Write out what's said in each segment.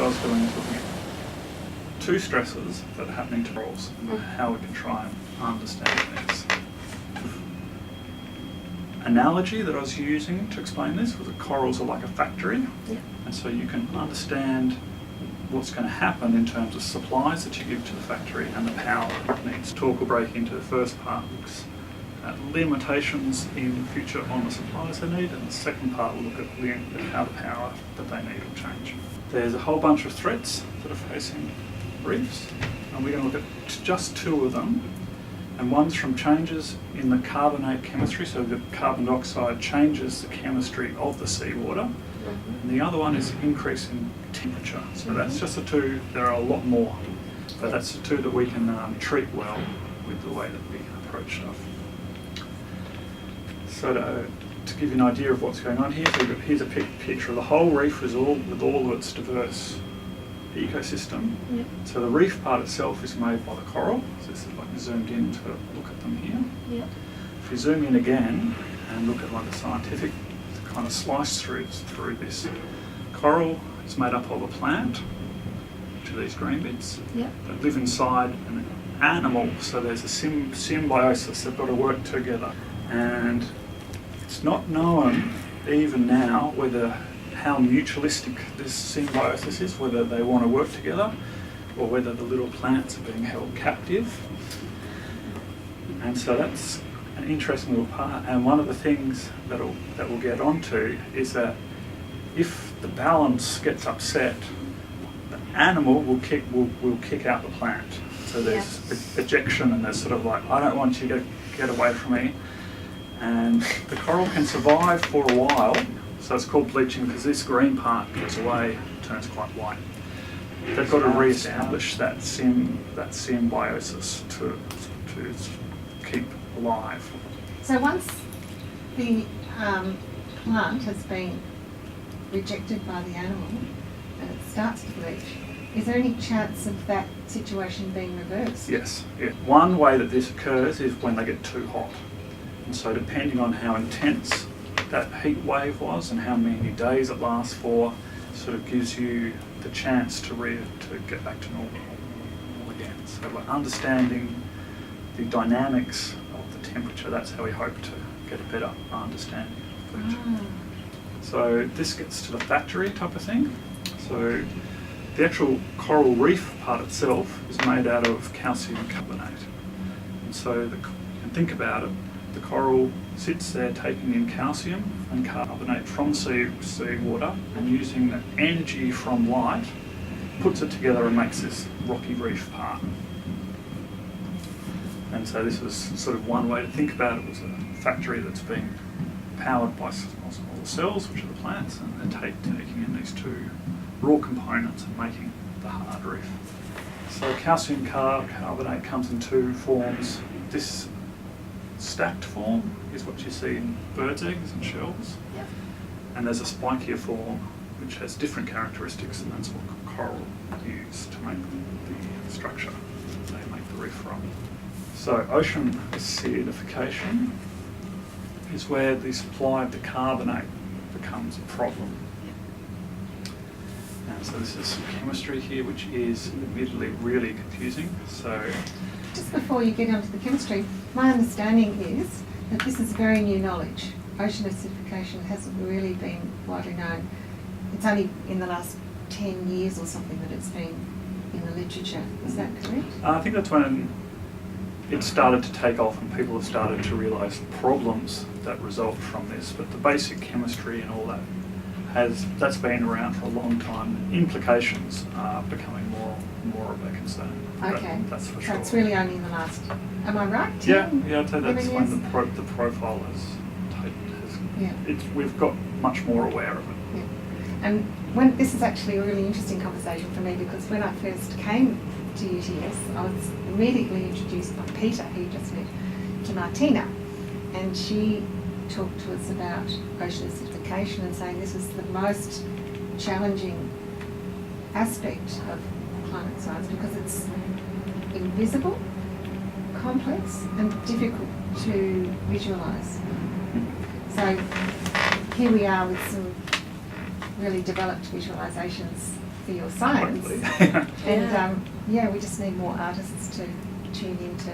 I was doing is looking at two stresses that are happening to corals and how we can try and understand these. Analogy that I was using to explain this was that corals are like a factory, and so you can understand what's going to happen in terms of supplies that you give to the factory and the power that it needs. Talk will break into the first part, looks at limitations in the future on the supplies they need, and the second part will look at how the power that they need will change. There's a whole bunch of threats that are facing reefs, and we're going to look at just two of them, and one's from changes in the carbonate chemistry, so the carbon dioxide changes the chemistry of the seawater, and the other one is increase in temperature. So that's just the two. There are a lot more, but that's the two that we can treat well with the way that we approach stuff. So to give you an idea of what's going on here, so here's a picture of the whole reef with all of its diverse ecosystem. So the reef part itself is made by the coral. So this is like zoomed in to look at them here. If you zoom in again and look at like the scientific kind of slice through this, coral is made up of a plant, which are these green bits, that live inside an animal. So there's a symbiosis. They've got to work together, and it's not known even now how mutualistic this symbiosis is, whether they want to work together or whether the little plants are being held captive. And so that's an interesting little part. And one of the things that we'll get onto is that if the balance gets upset, the animal will kick out the plant. So there's ejection, and there's sort of like, I don't want you to get away from me. And the coral can survive for a while. So it's called bleaching because this green part goes away, turns quite white. They've got to re-establish that symbiosis to keep alive. So once the plant has been rejected by the animal and it starts to bleach, is there any chance of that situation being reversed? Yes. One way that this occurs is when they get too hot. And so depending on how intense that heat wave was and how many days it lasts for, sort of gives you the chance to get back to normal again. So by understanding the dynamics of the temperature, that's how we hope to get a better understanding of bleaching. So this gets to the factory type of thing. So the actual coral reef part itself is made out of calcium carbonate. And so you can think about it, the coral sits there taking in calcium and carbonate from seawater, and using the energy from light puts it together and makes this rocky reef part. And so this was sort of one way to think about it, was a factory that's being powered by small cells, which are the plants, and they're taking in these two raw components and making the hard reef. So calcium carbonate comes in two forms. This stacked form is what you see in birds' eggs and shells. And there's a spikier form which has different characteristics, and that's what coral use to make the structure that they make the reef from. So ocean acidification is where the supply of the carbonate becomes a problem. And so this is some chemistry here, which is admittedly really confusing. So just before you get onto the chemistry, my understanding is that this is very new knowledge. Ocean acidification hasn't really been widely known. It's only in the last 10 years or something that it's been in the literature. Is that correct? I think that's when it started to take off and people have started to realise the problems that result from this. But the basic chemistry and all that, that's been around for a long time. Implications are becoming more of a concern. Okay, that's for so sure. it's really only in the last, am I right? Yeah, I'd say that's when the profile we've got much more aware of it. Yeah. And this is actually a really interesting conversation for me, because when I first came to UTS, I was immediately introduced by Peter, who you just met, to Martina, and she talked to us about ocean acidification and saying this was the most challenging aspect of climate science because it's invisible, complex and difficult to visualise. So here we are with some really developed visualisations for your science. Hopefully. And yeah, we just need more artists to tune into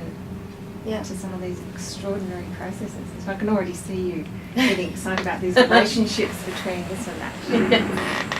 Yeah. to some of these extraordinary processes. So I can already see you getting excited about these relationships between this and that.